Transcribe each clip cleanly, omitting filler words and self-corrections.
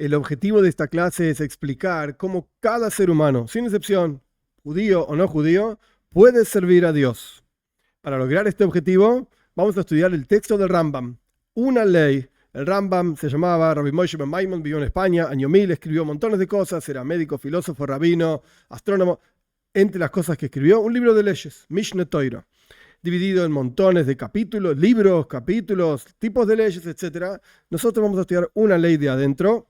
El objetivo de esta clase es explicar cómo cada ser humano, sin excepción, judío o no judío, puede servir a Dios. Para lograr este objetivo, vamos a estudiar el texto del Rambam, una ley. El Rambam se llamaba Rabbi Moshe ben Maimon, vivió en España, año 1000, escribió montones de cosas, era médico, filósofo, rabino, astrónomo. Entre las cosas que escribió, un libro de leyes, Mishneh Torah, dividido en montones de capítulos, libros, capítulos, tipos de leyes, etc. Nosotros vamos a estudiar una ley de adentro.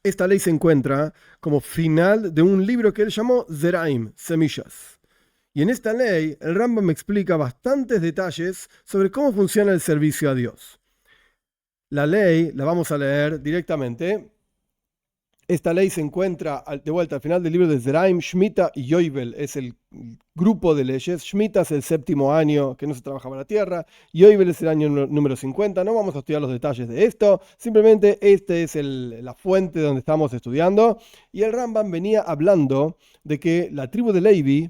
Esta ley se encuentra como final de un libro que él llamó Zeraim, semillas. Y en esta ley, el Rambam me explica bastantes detalles sobre cómo funciona el servicio a Dios. La ley la vamos a leer directamente. Esta ley se encuentra de vuelta al final del libro de Zeraim. Shemitah y Yovel es el grupo de leyes. Shemitah es el 7º año que no se trabajaba la tierra. Yovel es el año número 50. No vamos a estudiar los detalles de esto. Simplemente este es la fuente donde estamos estudiando. Y el Rambam venía hablando de que la tribu de Levi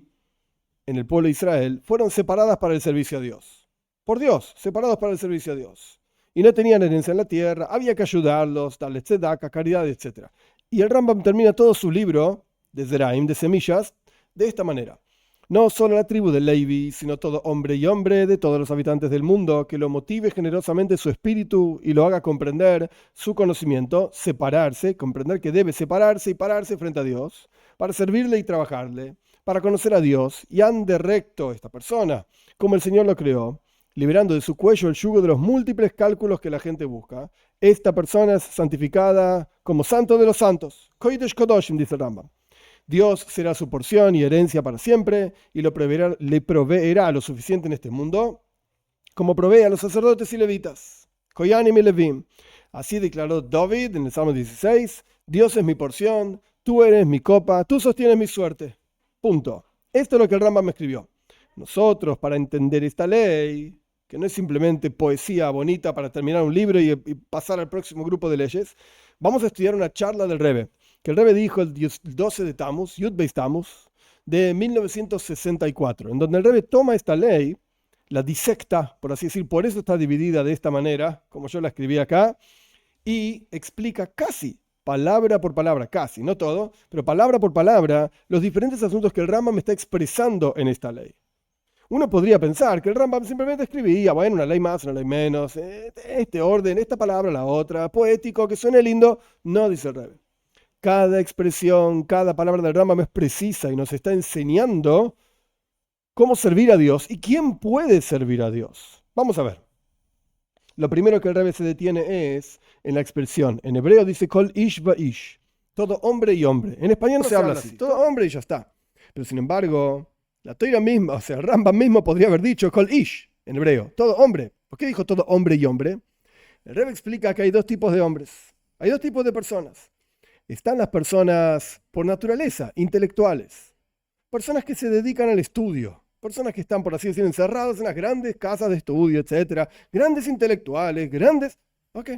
en el pueblo de Israel fueron separadas para el servicio a Dios. Por Dios, separados para el servicio a Dios. Y no tenían herencia en la tierra. Había que ayudarlos, darles tzedaka, caridad, etc. Y el Rambam termina todo su libro de Zeraim, de semillas, de esta manera. No solo la tribu de Levi, sino todo hombre y hombre de todos los habitantes del mundo, que lo motive generosamente su espíritu y lo haga comprender su conocimiento, separarse, comprender que debe separarse y pararse frente a Dios, para servirle y trabajarle, para conocer a Dios, y ande recto esta persona, como el Señor lo creó, liberando de su cuello el yugo de los múltiples cálculos que la gente busca. Esta persona es santificada como santo de los santos. Kodesh Kodoshim, dice el Rambam. Dios será su porción y herencia para siempre y le proveerá lo suficiente en este mundo, como provee a los sacerdotes y levitas. Koyanim y Levim. Así declaró David en el Salmo 16, Dios es mi porción, tú eres mi copa, tú sostienes mi suerte. Punto. Esto es lo que el Rambam me escribió. Nosotros, para entender esta ley, que no es simplemente poesía bonita para terminar un libro y pasar al próximo grupo de leyes, vamos a estudiar una charla del Rebbe, que el Rebbe dijo el 12 de Tammuz, Yud Beis Tammuz, de 1964, en donde el Rebbe toma esta ley, la disecta, por así decir, por eso está dividida de esta manera, como yo la escribí acá, y explica casi palabra por palabra, casi, no todo, pero palabra por palabra, los diferentes asuntos que el Rambam me está expresando en esta ley. Uno podría pensar que el Rambam simplemente escribía, bueno, una ley más, una ley menos, este orden, esta palabra, la otra, poético, que suene lindo. No, dice el Rebbe. Cada expresión, cada palabra del Rambam es precisa y nos está enseñando cómo servir a Dios y quién puede servir a Dios. Vamos a ver. Lo primero que el Rebbe se detiene es en la expresión. En hebreo dice kol ish va ish. Todo hombre y hombre. En español no se habla así. Todo hombre y ya está. Pero sin embargo, la Torah misma, o sea, el Rambam mismo podría haber dicho kol ish en hebreo. Todo hombre. ¿Por qué dijo todo hombre y hombre? El Rebbe explica que hay dos tipos de hombres. Hay dos tipos de personas. Están las personas por naturaleza, intelectuales. Personas que se dedican al estudio. Personas que están, por así decirlo, encerradas en las grandes casas de estudio, etcétera. Grandes intelectuales, grandes... Ok.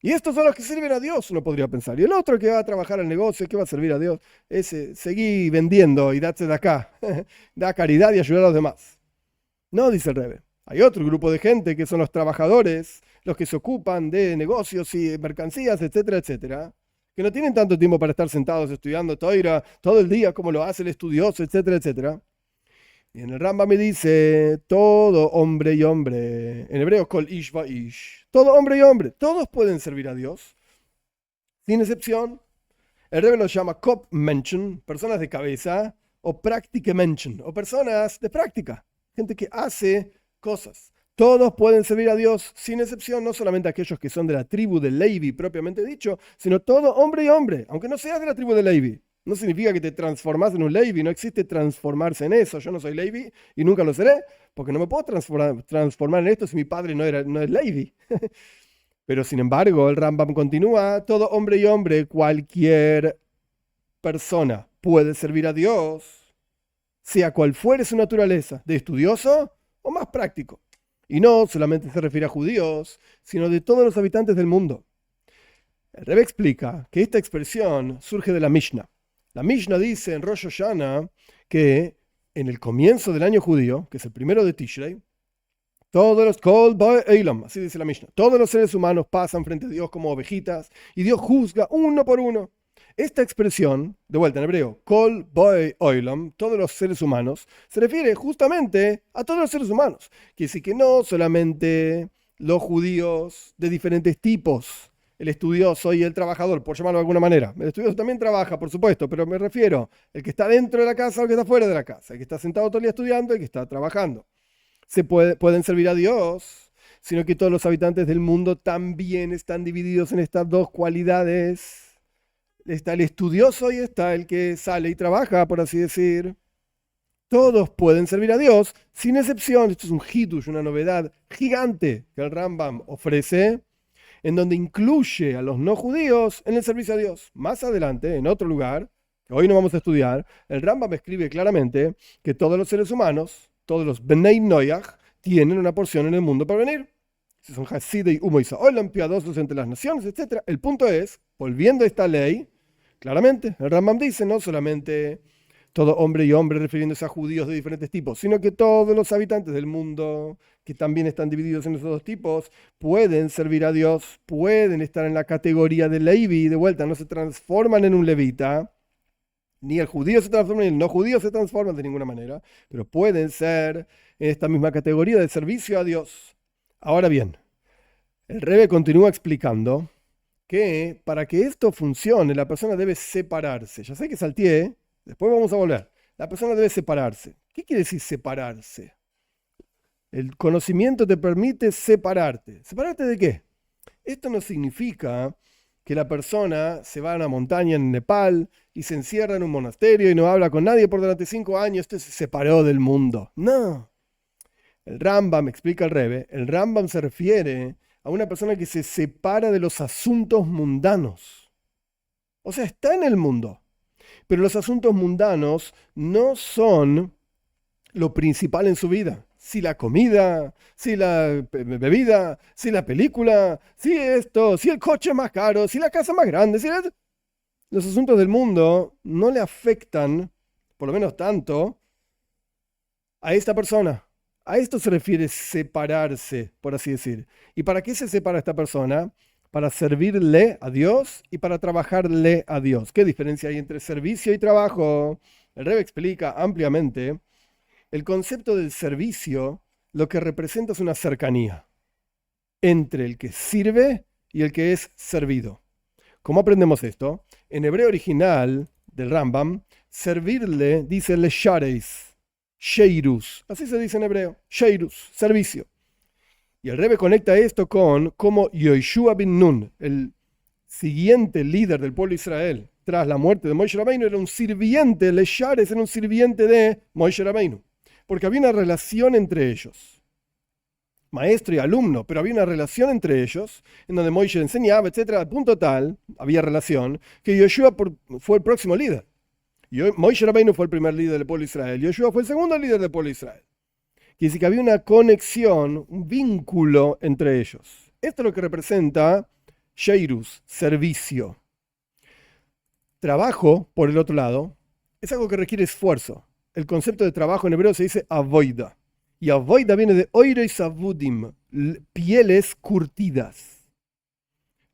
Y estos son los que sirven a Dios, uno podría pensar. Y el otro que va a trabajar al negocio, que va a servir a Dios, es seguir vendiendo y darse de acá. Da caridad y ayudar a los demás. No, dice el Rebbe. Hay otro grupo de gente que son los trabajadores, los que se ocupan de negocios y mercancías, etcétera, etcétera, que no tienen tanto tiempo para estar sentados estudiando Torah todo el día como lo hace el estudioso, etcétera, etcétera. Y en el Rambam me dice, todo hombre y hombre, en hebreo, kol ish va ish, todo hombre y hombre, todos pueden servir a Dios, sin excepción. El Rebbe los llama kop mention, personas de cabeza, o práctica mention, o personas de práctica, gente que hace cosas. Todos pueden servir a Dios, sin excepción, no solamente aquellos que son de la tribu de Levi propiamente dicho, sino todo hombre y hombre, aunque no seas de la tribu de Levi. No significa que te transformas en un Levi, no existe transformarse en eso. Yo no soy Levi y nunca lo seré, porque no me puedo transformar en esto si mi padre no es Levi. Pero sin embargo, el Rambam continúa, todo hombre y hombre, cualquier persona puede servir a Dios, sea cual fuere su naturaleza, de estudioso o más práctico. Y no solamente se refiere a judíos, sino de todos los habitantes del mundo. El Rebbe explica que esta expresión surge de la Mishnah. La Mishnah dice en Rosh Hashanah que en el comienzo del año judío, que es el primero de Tishrei, Todos los Kol Ba'e Olam, así dice la Mishnah, todos los seres humanos pasan frente a Dios como ovejitas y Dios juzga uno por uno. Esta expresión, de vuelta en hebreo, Kol Ba'e Olam, todos los seres humanos, se refiere justamente a todos los seres humanos. Quiere decir que no solamente los judíos de diferentes tipos, el estudioso y el trabajador, por llamarlo de alguna manera. El estudioso también trabaja, por supuesto, pero me refiero el que está dentro de la casa o el que está fuera de la casa, el que está sentado todo el día estudiando y el que está trabajando. Pueden servir a Dios, sino que todos los habitantes del mundo también están divididos en estas dos cualidades. Está el estudioso y está el que sale y trabaja, por así decir. Todos pueden servir a Dios, sin excepción. Esto es un hidush, una novedad gigante que el Rambam ofrece, en donde incluye a los no judíos en el servicio a Dios. Más adelante, en otro lugar, que hoy no vamos a estudiar, el Rambam escribe claramente que todos los seres humanos, todos los Bnei Noach, tienen una porción en el mundo para venir. Si son Hasidei, Humo y Saolam, piadosos entre las naciones, etc. El punto es, volviendo a esta ley, claramente, el Rambam dice, no solamente todo hombre y hombre refiriéndose a judíos de diferentes tipos, sino que todos los habitantes del mundo, que también están divididos en esos dos tipos, pueden servir a Dios, pueden estar en la categoría de Levi, de vuelta, no se transforman en un levita, ni el judío se transforma, ni el no judío se transforma de ninguna manera, pero pueden ser en esta misma categoría de servicio a Dios. Ahora bien, el Rebbe continúa explicando que para que esto funcione, la persona debe separarse. Ya sé que salteé, después vamos a volver. La persona debe separarse. ¿Qué quiere decir separarse? El conocimiento te permite separarte. ¿Separarte de qué? Esto no significa que la persona se va a una montaña en Nepal y se encierra en un monasterio y no habla con nadie por durante 5 años, se separó del mundo. No. El Rambam, explica el Rebbe, el Rambam se refiere a una persona que se separa de los asuntos mundanos. O sea, está en el mundo, pero los asuntos mundanos no son lo principal en su vida. Si la comida, si la bebida, si la película, si esto, si el coche más caro, si la casa más grande, los asuntos del mundo no le afectan, por lo menos tanto, a esta persona. A esto se refiere separarse, por así decir. ¿Y para qué se separa esta persona? Para servirle a Dios y para trabajarle a Dios. ¿Qué diferencia hay entre servicio y trabajo? El Rebbe explica ampliamente. El concepto del servicio lo que representa es una cercanía entre el que sirve y el que es servido. ¿Cómo aprendemos esto? En hebreo original del Rambam, servirle dice leshareis. Sheirus, así se dice en hebreo, Sheirus, servicio. Y el Rebbe conecta esto con cómo Yoshua bin Nun, el siguiente líder del pueblo de Israel, tras la muerte de Moshe Rabbeinu, era un sirviente, Leshares era un sirviente de Moshe Rabbeinu, porque había una relación entre ellos, maestro y alumno, pero había una relación entre ellos, en donde Moshe enseñaba, etc. Al punto tal, había relación, que Yoshua fue el próximo líder. Moshe Rabbeinu fue el primer líder del pueblo de Israel. Yoshua fue el segundo líder del pueblo de Israel. Quiere decir que había una conexión, un vínculo entre ellos. Esto es lo que representa Sheirus, servicio. Trabajo, por el otro lado, es algo que requiere esfuerzo. El concepto de trabajo en hebreo se dice avoida. Y avoida viene de oireis avudim, pieles curtidas.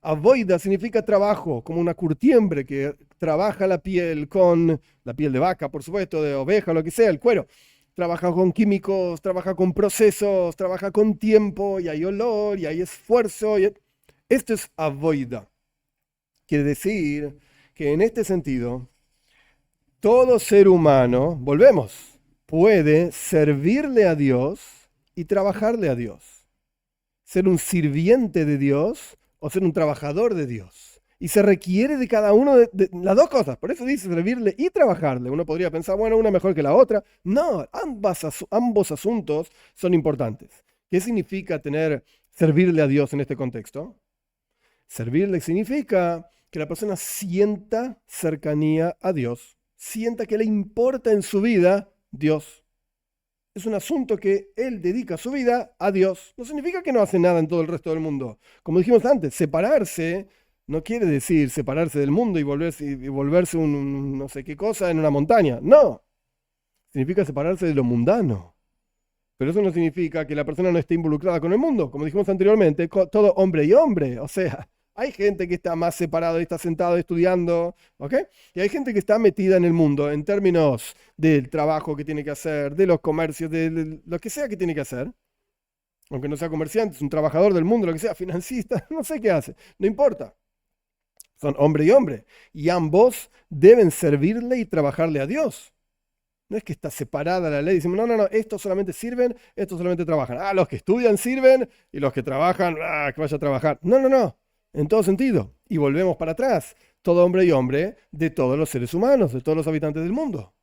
Avoida significa trabajo, como una curtiembre que trabaja la piel con la piel de vaca, por supuesto, de oveja, lo que sea, el cuero. Trabaja con químicos, trabaja con procesos, trabaja con tiempo, y hay olor, y hay esfuerzo. Esto es avoida. Quiere decir que en este sentido, todo ser humano, volvemos, puede servirle a Dios y trabajarle a Dios. Ser un sirviente de Dios o ser un trabajador de Dios. Y se requiere de cada uno de las dos cosas. Por eso dice servirle y trabajarle. Uno podría pensar, bueno, una mejor que la otra. No, ambos asuntos son importantes. ¿Qué significa servirle a Dios en este contexto? Servirle significa que la persona sienta cercanía a Dios, sienta que le importa en su vida Dios. Es un asunto que él dedica su vida a Dios. No significa que no hace nada en todo el resto del mundo. Como dijimos antes, separarse no quiere decir separarse del mundo y volverse un no sé qué cosa en una montaña. No. Significa separarse de lo mundano. Pero eso no significa que la persona no esté involucrada con el mundo. Como dijimos anteriormente, todo hombre y hombre. O sea, hay gente que está más separada y está sentado estudiando, ¿ok? Y hay gente que está metida en el mundo en términos del trabajo que tiene que hacer, de los comercios, de lo que sea que tiene que hacer. Aunque no sea comerciante, es un trabajador del mundo, lo que sea, financista, no sé qué hace, no importa. Son hombre y hombre. Y ambos deben servirle y trabajarle a Dios. No es que está separada la ley. Decimos, no, estos solamente sirven, estos solamente trabajan. Ah, los que estudian sirven y los que trabajan, que vaya a trabajar. No. En todo sentido. Y volvemos para atrás. Todo hombre y hombre de todos los seres humanos, de todos los habitantes del mundo.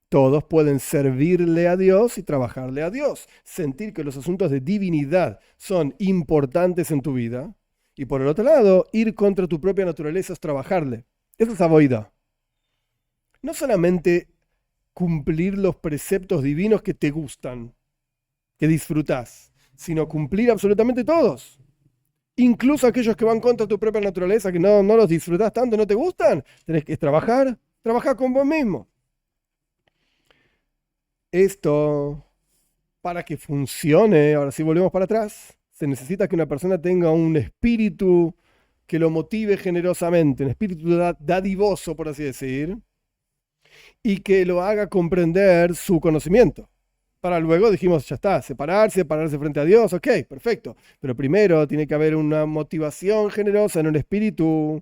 Todos pueden servirle a Dios y trabajarle a Dios. Sentir que los asuntos de divinidad son importantes en tu vida. Y por el otro lado, ir contra tu propia naturaleza es trabajarle. Eso es avoida. No solamente cumplir los preceptos divinos que te gustan, que disfrutás, sino cumplir absolutamente todos. Incluso aquellos que van contra tu propia naturaleza, que no los disfrutás tanto, no te gustan, tenés que trabajar con vos mismo. Esto, para que funcione, ahora sí volvemos para atrás, se necesita que una persona tenga un espíritu que lo motive generosamente, un espíritu dadivoso, por así decir, y que lo haga comprender su conocimiento. Para luego dijimos, ya está, separarse frente a Dios, ok, perfecto. Pero primero tiene que haber una motivación generosa en un espíritu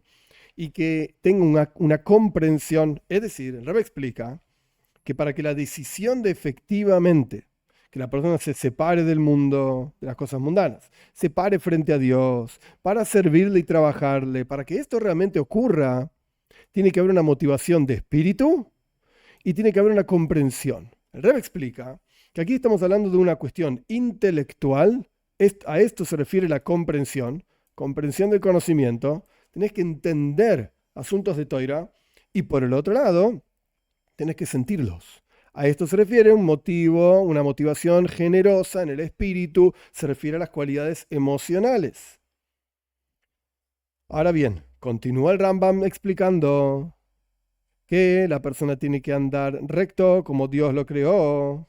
y que tenga una comprensión. Es decir, el Rebbe explica que para que la decisión de efectivamente que la persona se separe del mundo, de las cosas mundanas, se pare frente a Dios, para servirle y trabajarle, para que esto realmente ocurra, tiene que haber una motivación de espíritu y tiene que haber una comprensión. El Rebbe explica que aquí estamos hablando de una cuestión intelectual, a esto se refiere la comprensión del conocimiento, tenés que entender asuntos de Toira y por el otro lado, tenés que sentirlos. A esto se refiere un motivo, una motivación generosa en el espíritu, se refiere a las cualidades emocionales. Ahora bien, continúa el Rambam explicando que la persona tiene que andar recto como Dios lo creó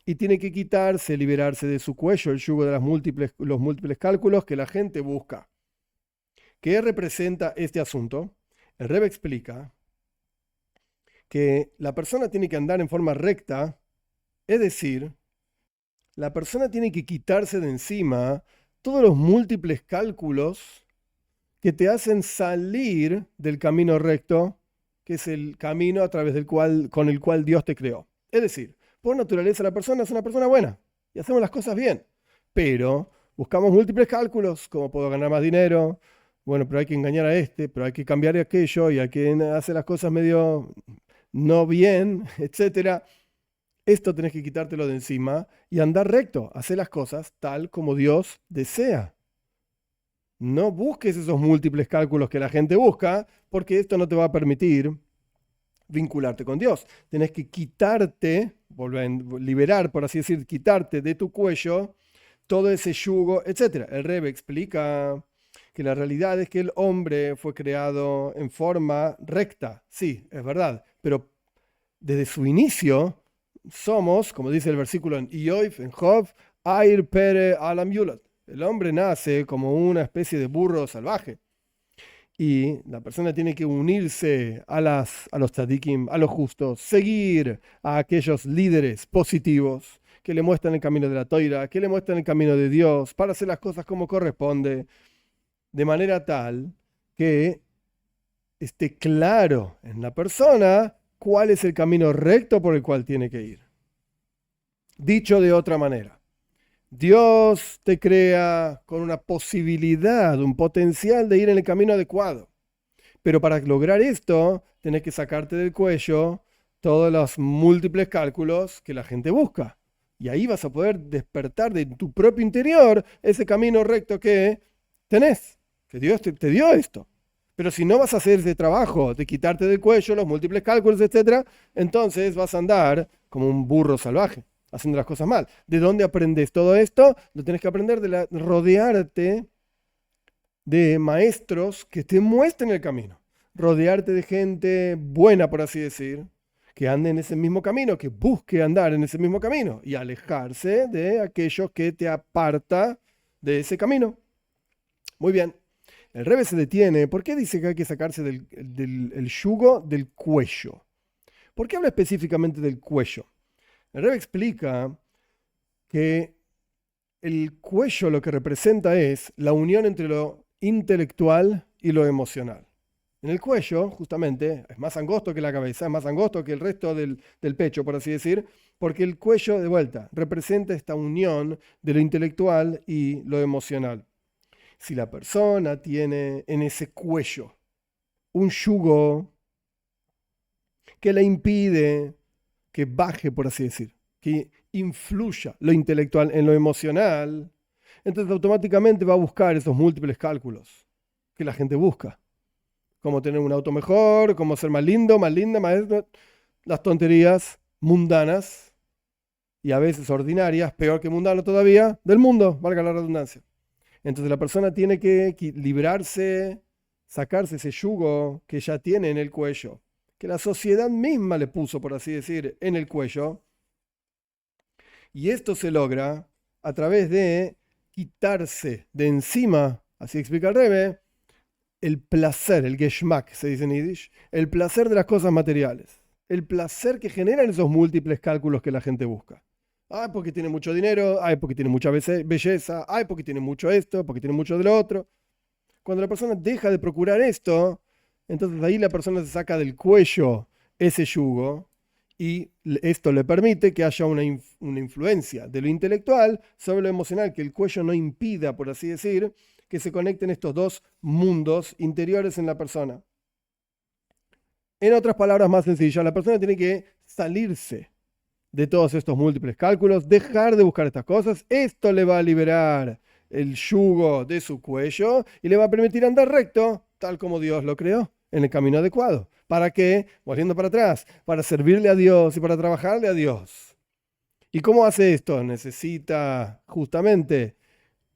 y tiene que quitarse, liberarse de su cuello el yugo de los múltiples cálculos que la gente busca. ¿Qué representa este asunto? El Rebbe explica que la persona tiene que andar en forma recta, es decir, la persona tiene que quitarse de encima todos los múltiples cálculos que te hacen salir del camino recto, que es el camino a través con el cual Dios te creó. Es decir, por naturaleza la persona es una persona buena y hacemos las cosas bien, pero buscamos múltiples cálculos, cómo puedo ganar más dinero, bueno, pero hay que engañar a este, pero hay que cambiar aquello y hay que hacer las cosas medio no bien, etcétera. Esto tenés que quitártelo de encima y andar recto, hacer las cosas tal como Dios desea. No busques esos múltiples cálculos que la gente busca, porque esto no te va a permitir vincularte con Dios. Tenés que quitarte, liberar, por así decir, quitarte de tu cuello todo ese yugo, etc. El Rebbe explica que la realidad es que el hombre fue creado en forma recta. Sí, es verdad, pero desde su inicio somos, como dice el versículo en Ioif, en Job, Air Pere Alam Yulat. El hombre nace como una especie de burro salvaje. Y la persona tiene que unirse a los tzadikim, a los justos, seguir a aquellos líderes positivos que le muestran el camino de la Toira, que le muestran el camino de Dios, para hacer las cosas como corresponde, de manera tal que esté claro en la persona cuál es el camino recto por el cual tiene que ir. Dicho de otra manera, Dios te crea con una posibilidad, un potencial de ir en el camino adecuado. Pero para lograr esto, tenés que sacarte del cuello todos los múltiples cálculos que la gente busca. Y ahí vas a poder despertar de tu propio interior ese camino recto que tenés, que Dios te dio esto. Pero si no vas a hacer ese trabajo de quitarte del cuello los múltiples cálculos, etc., entonces vas a andar como un burro salvaje, haciendo las cosas mal. ¿De dónde aprendes todo esto? Lo tienes que aprender de rodearte de maestros que te muestren el camino. Rodearte de gente buena, por así decir, que ande en ese mismo camino, que busque andar en ese mismo camino y alejarse de aquellos que te aparta de ese camino. Muy bien. El Rebbe se detiene. ¿Por qué dice que hay que sacarse el yugo del cuello? ¿Por qué habla específicamente del cuello? El Rebbe explica que el cuello lo que representa es la unión entre lo intelectual y lo emocional. En el cuello, justamente, es más angosto que la cabeza, es más angosto que el resto del pecho, por así decir, porque el cuello, de vuelta, representa esta unión de lo intelectual y lo emocional. Si la persona tiene en ese cuello un yugo que le impide que baje, por así decir, que influya lo intelectual en lo emocional, entonces automáticamente va a buscar esos múltiples cálculos que la gente busca. Cómo tener un auto mejor, cómo ser más lindo, más linda, más... Las tonterías mundanas y a veces ordinarias, peor que mundano todavía, del mundo, valga la redundancia. Entonces la persona tiene que librarse, sacarse ese yugo que ya tiene en el cuello, que la sociedad misma le puso, por así decir, en el cuello. Y esto se logra a través de quitarse de encima, así explica el Rebbe, el placer, el Geschmack, se dice en Yiddish, el placer de las cosas materiales, el placer que generan esos múltiples cálculos que la gente busca. Ay, porque tiene mucho dinero, ay, porque tiene mucha belleza, ay, porque tiene mucho esto, porque tiene mucho de lo otro. Cuando la persona deja de procurar esto, entonces ahí la persona se saca del cuello ese yugo y esto le permite que haya una influencia de lo intelectual sobre lo emocional, que el cuello no impida, por así decir, que se conecten estos dos mundos interiores en la persona. En otras palabras más sencillas, la persona tiene que salirse de todos estos múltiples cálculos, dejar de buscar estas cosas. Esto le va a liberar el yugo de su cuello y le va a permitir andar recto, tal como Dios lo creó, en el camino adecuado. ¿Para qué? Volviendo para atrás, para servirle a Dios y para trabajarle a Dios. ¿Y cómo hace esto? Necesita justamente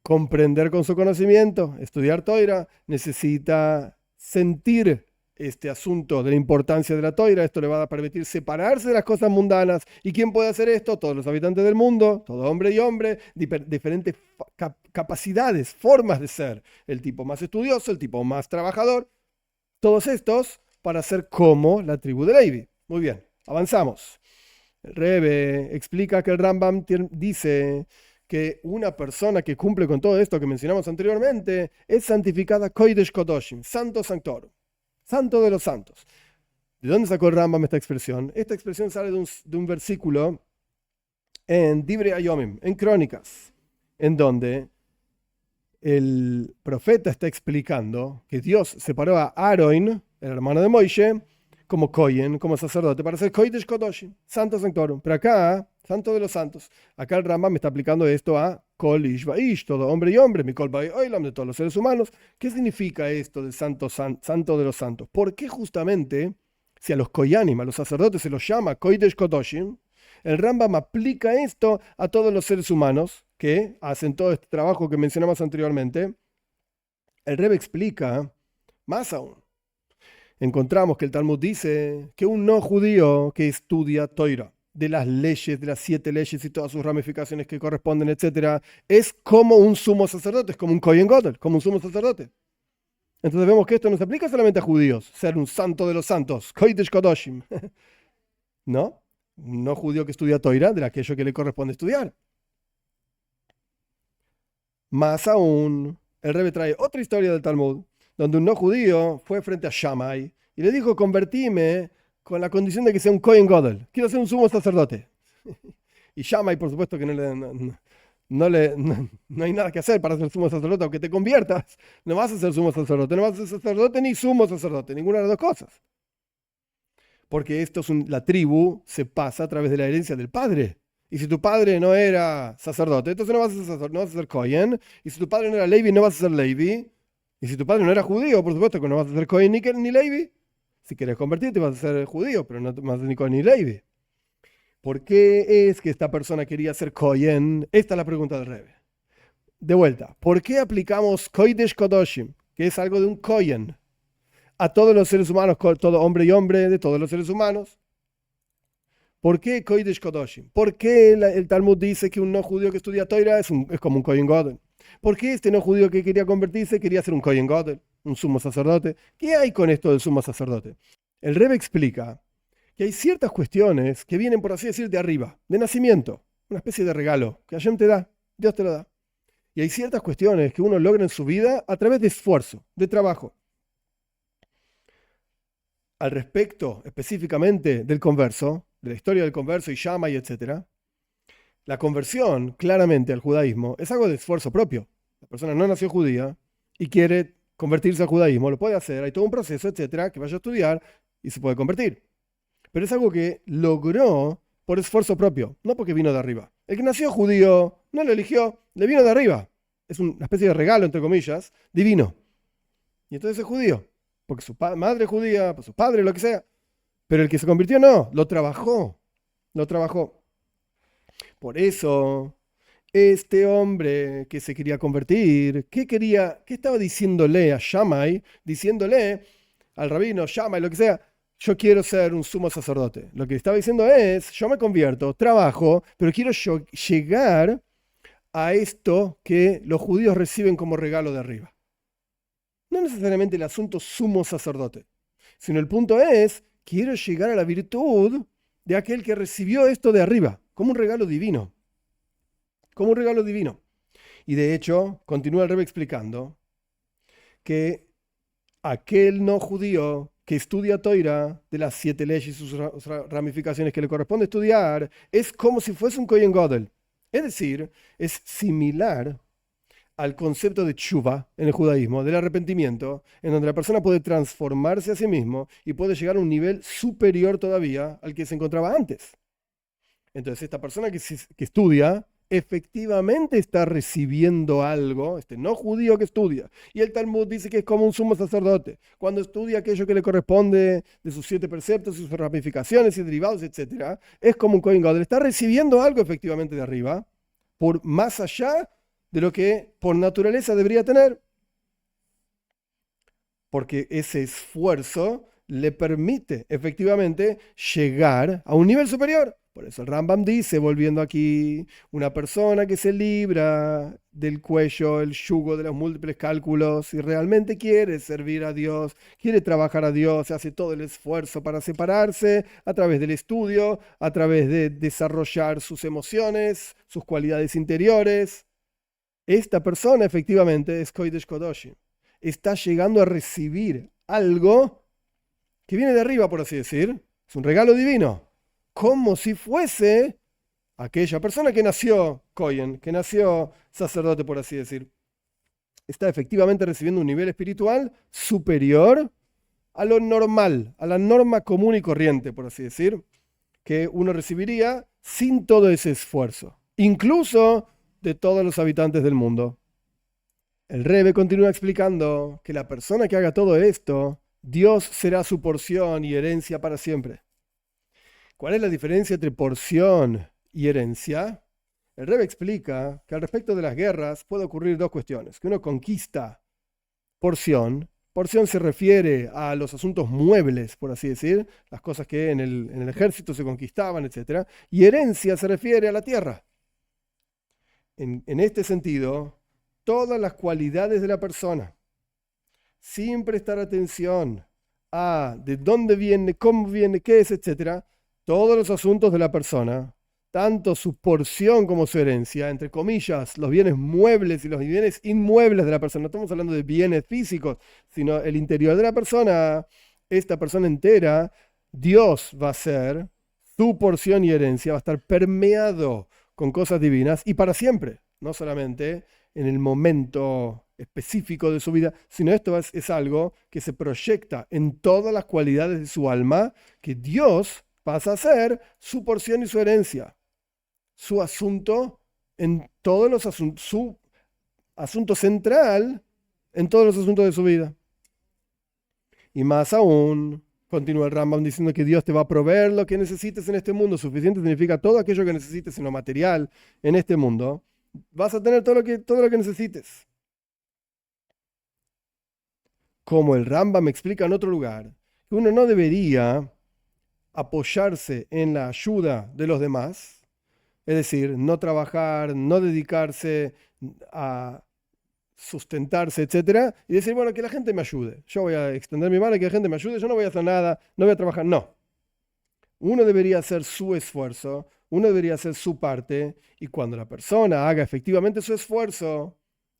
comprender con su conocimiento, estudiar Toira, necesita sentir este asunto de la importancia de la Toira. Esto le va a permitir separarse de las cosas mundanas. ¿Y quién puede hacer esto? Todos los habitantes del mundo, todo hombre y hombre, diferentes capacidades, formas de ser. El tipo más estudioso, el tipo más trabajador, todos estos para ser como la tribu de Levi. Muy bien, avanzamos. El Rebbe explica que el Rambam dice que una persona que cumple con todo esto que mencionamos anteriormente es santificada Kodesh Kodoshim, Santo Sanctorum, Santo de los Santos. ¿De dónde sacó el Rambam esta expresión? Esta expresión sale de un versículo en Divrei Hayomim, en Crónicas, en donde el profeta está explicando que Dios separó a Aaron, el hermano de Moishe, como Kohen, como sacerdote, para ser Kodesh Kodoshim, Santo Sanctorum. Pero acá, Santo de los Santos, acá el Rambam me está aplicando esto a Kol Ish Vaish, todo hombre y hombre, Mikol Bai Oilam, de todos los seres humanos. ¿Qué significa esto de Santo de los Santos? ¿Por qué justamente, si a los Koyanim, a los sacerdotes se los llama Kodesh Kodoshim, el Rambam aplica esto a todos los seres humanos que hacen todo este trabajo que mencionamos anteriormente? El Rebbe explica más aún. Encontramos que el Talmud dice que un no judío que estudia Toira, de las leyes, de las 7 leyes y todas sus ramificaciones que corresponden, etc., es como un sumo sacerdote, es como un Kohen Gadol, como un sumo sacerdote. Entonces vemos que esto no se aplica solamente a judíos, ser un santo de los santos, Kodesh Kodoshim. ¿No? Un no judío que estudia Toira, de aquello que le corresponde estudiar. Más aún, el Rebbe trae otra historia del Talmud, donde un no judío fue frente a Shammai y le dijo: convertime con la condición de que sea un Kohen Gadol, quiero ser un sumo sacerdote. Y Shammai, por supuesto que no hay nada que hacer para ser sumo sacerdote, aunque te conviertas, no vas a ser sumo sacerdote, no vas a ser sacerdote ni sumo sacerdote, ninguna de las dos cosas. Porque esto es la tribu se pasa a través de la herencia del padre. Y si tu padre no era sacerdote, entonces no vas a ser sacerdote, no vas a ser Kohen. Y si tu padre no era Levi, no vas a ser Levi. Y si tu padre no era judío, por supuesto que no vas a ser Kohen ni Levi. Si quieres convertirte vas a ser judío, pero no vas a ser ni Kohen ni Levi. ¿Por qué es que esta persona quería ser Kohen? Esta es la pregunta del Rebbe. De vuelta, ¿por qué aplicamos Kodesh Kodoshim, que es algo de un Kohen, a todos los seres humanos, todo hombre y hombre de todos los seres humanos? ¿Por qué Kodesh Kodoshim? ¿Por qué el Talmud dice que un no judío que estudia Torah es como un Kohen Gadol? ¿Por qué este no judío que quería convertirse quería ser un Kohen Gadol, un sumo sacerdote? ¿Qué hay con esto del sumo sacerdote? El Rebbe explica que hay ciertas cuestiones que vienen, por así decir, de arriba, de nacimiento, una especie de regalo que Hashem te da, Dios te lo da. Y hay ciertas cuestiones que uno logra en su vida a través de esfuerzo, de trabajo. Al respecto, específicamente del converso, de la historia del converso y Shammai, etc., la conversión, claramente, al judaísmo es algo de esfuerzo propio. La persona no nació judía y quiere convertirse al judaísmo, lo puede hacer, hay todo un proceso, etcétera, que vaya a estudiar y se puede convertir. Pero es algo que logró por esfuerzo propio, no porque vino de arriba. El que nació judío no lo eligió, le vino de arriba. Es una especie de regalo, entre comillas, divino. Y entonces es judío, porque su madre es judía, pues su padre, lo que sea. Pero el que se convirtió no, lo trabajó, lo trabajó. Por eso, este hombre que se quería convertir, ¿qué estaba diciéndole a Shammai? Diciéndole al rabino, Shammai, lo que sea, yo quiero ser un sumo sacerdote. Lo que estaba diciendo es, yo me convierto, trabajo, pero quiero llegar a esto que los judíos reciben como regalo de arriba. No necesariamente el asunto sumo sacerdote, sino el punto es, quiero llegar a la virtud de aquel que recibió esto de arriba, como un regalo divino. Como un regalo divino. Y de hecho, continúa el Rebbe explicando que aquel no judío que estudia Toira, de las 7 leyes y sus ramificaciones que le corresponde estudiar, es como si fuese un Kohen Gadol. Es decir, es similar al concepto de tshuva en el judaísmo, del arrepentimiento, en donde la persona puede transformarse a sí mismo y puede llegar a un nivel superior todavía al que se encontraba antes. Entonces, esta persona que estudia, efectivamente está recibiendo algo, este no judío que estudia. Y el Talmud dice que es como un sumo sacerdote. Cuando estudia aquello que le corresponde de sus 7 preceptos, sus ramificaciones y derivados, etc., es como un Kohen Gadol. Está recibiendo algo efectivamente de arriba, por más allá de lo que por naturaleza debería tener. Porque ese esfuerzo le permite efectivamente llegar a un nivel superior. Por eso el Rambam dice, volviendo aquí, una persona que se libra del cuello, el yugo de los múltiples cálculos, y realmente quiere servir a Dios, quiere trabajar a Dios, hace todo el esfuerzo para separarse a través del estudio, a través de desarrollar sus emociones, sus cualidades interiores. Esta persona efectivamente es Kodesh Kodoshim. Está llegando a recibir algo que viene de arriba, por así decir. Es un regalo divino. Como si fuese aquella persona que nació Kohen, que nació sacerdote, por así decir. Está efectivamente recibiendo un nivel espiritual superior a lo normal, a la norma común y corriente, por así decir, que uno recibiría sin todo ese esfuerzo. Incluso de todos los habitantes del mundo. El Rebbe continúa explicando que la persona que haga todo esto, Dios será su porción y herencia para siempre. ¿Cuál es la diferencia entre porción y herencia? El Rebbe explica que al respecto de las guerras puede ocurrir dos cuestiones. Que uno conquista porción. Porción se refiere a los asuntos muebles, por así decir, las cosas que en el ejército se conquistaban, etc. Y herencia se refiere a la tierra. En este sentido, todas las cualidades de la persona, sin prestar atención a de dónde viene, cómo viene, qué es, etc., todos los asuntos de la persona, tanto su porción como su herencia, entre comillas, los bienes muebles y los bienes inmuebles de la persona, no estamos hablando de bienes físicos, sino el interior de la persona, esta persona entera, Dios va a ser su porción y herencia, va a estar permeado con cosas divinas y para siempre, no solamente en el momento específico de su vida, sino esto es algo que se proyecta en todas las cualidades de su alma, que Dios pasa a ser su porción y su herencia, su asunto en todos los asuntos, su asunto central en todos los asuntos de su vida. Y más aún, continúa el Rambam diciendo que Dios te va a proveer lo que necesites en este mundo. Suficiente significa todo aquello que necesites en lo material en este mundo. Vas a tener todo lo que necesites. Como el Rambam explica en otro lugar, que uno no debería apoyarse en la ayuda de los demás, es decir, no trabajar, no dedicarse a sustentarse, etcétera, y decir, bueno, que la gente me ayude. Yo voy a extender mi mano y que la gente me ayude, yo no voy a hacer nada, no voy a trabajar. No. Uno debería hacer su esfuerzo, uno debería hacer su parte, y cuando la persona haga efectivamente su esfuerzo,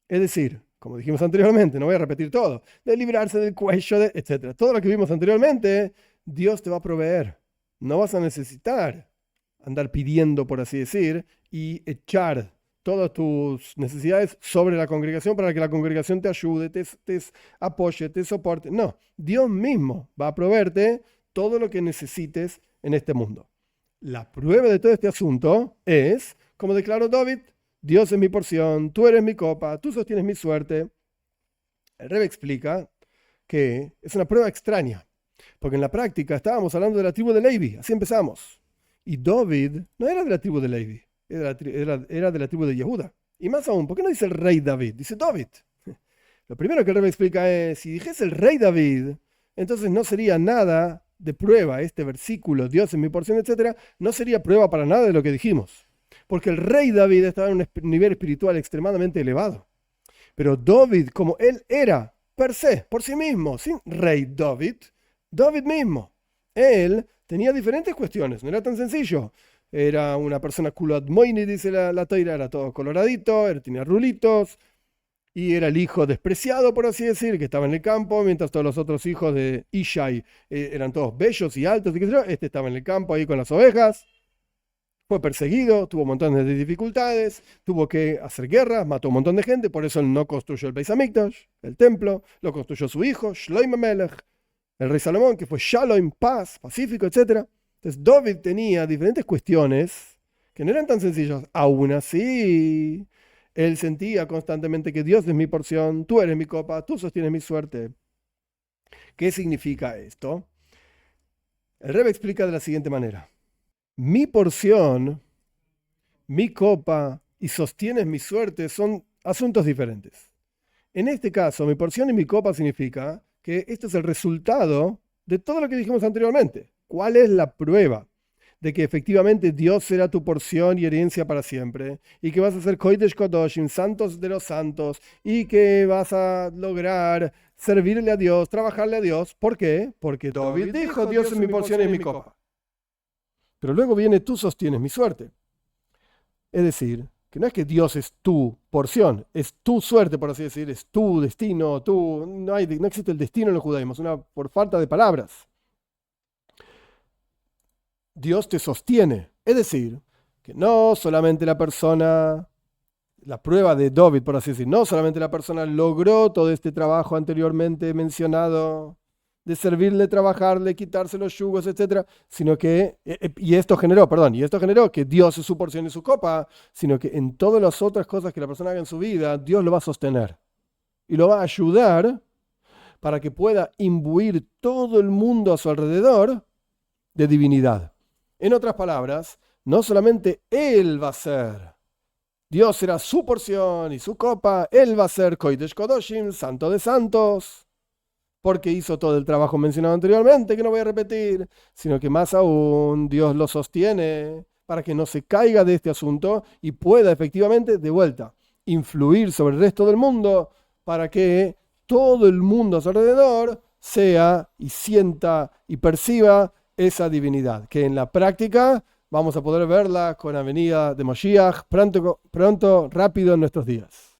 es decir, como dijimos anteriormente, no voy a repetir todo, de librarse del cuello, etcétera. Todo lo que vimos anteriormente, Dios te va a proveer. No vas a necesitar andar pidiendo, por así decir, y echar todas tus necesidades sobre la congregación para que la congregación te ayude, te apoye, te soporte. No, Dios mismo va a proveerte todo lo que necesites en este mundo. La prueba de todo este asunto es, como declaró David, Dios es mi porción, tú eres mi copa, tú sostienes mi suerte. El Rebbe explica que es una prueba extraña, porque en la práctica estábamos hablando de la tribu de Levi, así empezamos. Y David no era de la tribu de Levi, era de la tribu de Yehuda. Y más aún, ¿por qué no dice el rey David? Dice David. Lo primero que el Rebbe explica es, si dijese el rey David, entonces no sería nada de prueba este versículo, Dios es mi porción, etcétera, no sería prueba para nada de lo que dijimos. Porque el rey David estaba en un nivel espiritual extremadamente elevado. Pero David, como él era, per se, por sí mismo, sin rey David, David mismo, él tenía diferentes cuestiones, no era tan sencillo. Era una persona kulat moini, dice la toira, era todo coloradito, tenía rulitos, y era el hijo despreciado, por así decir, que estaba en el campo, mientras todos los otros hijos de Ishai eran todos bellos y altos, y qué sé yo. Este estaba en el campo ahí con las ovejas, fue perseguido, tuvo montones de dificultades, tuvo que hacer guerras, mató un montón de gente, por eso él no construyó el Beis Hamikdash, el templo, lo construyó su hijo, Shlomo Melech, el rey Salomón, que fue Shalom, paz, pacífico, etc. Entonces David tenía diferentes cuestiones que no eran tan sencillas. Aún así, él sentía constantemente que Dios es mi porción, tú eres mi copa, tú sostienes mi suerte. ¿Qué significa esto? El Rebbe explica de la siguiente manera. Mi porción, mi copa y sostienes mi suerte son asuntos diferentes. En este caso, mi porción y mi copa significa que esto es el resultado de todo lo que dijimos anteriormente. ¿Cuál es la prueba de que efectivamente Dios será tu porción y herencia para siempre? Y que vas a ser Kodesh Kodoshim, santos de los santos, y que vas a lograr servirle a Dios, trabajarle a Dios. ¿Por qué? Porque David dijo, Dios es mi porción y mi copa. Pero luego viene, tú sostienes mi suerte. Es decir, que no es que Dios es tu porción, es tu suerte, por así decir, es tu destino, no existe el destino en el judaísmo, por falta de palabras. Dios te sostiene. Es decir, que no solamente la persona, la prueba de David, por así decir, no solamente la persona logró todo este trabajo anteriormente mencionado, de servirle, trabajarle, quitarse los yugos, etcétera, sino que, y esto generó que Dios es su porción y su copa, sino que en todas las otras cosas que la persona haga en su vida, Dios lo va a sostener y lo va a ayudar para que pueda imbuir todo el mundo a su alrededor de divinidad. En otras palabras, no solamente Él va a ser, Dios será su porción y su copa, Él va a ser Kodesh Kodoshim, santo de santos, porque hizo todo el trabajo mencionado anteriormente, que no voy a repetir, sino que más aún Dios lo sostiene para que no se caiga de este asunto y pueda efectivamente, de vuelta, influir sobre el resto del mundo para que todo el mundo a su alrededor sea y sienta y perciba esa divinidad, que en la práctica vamos a poder verla con la venida de Mashiach pronto, rápido en nuestros días.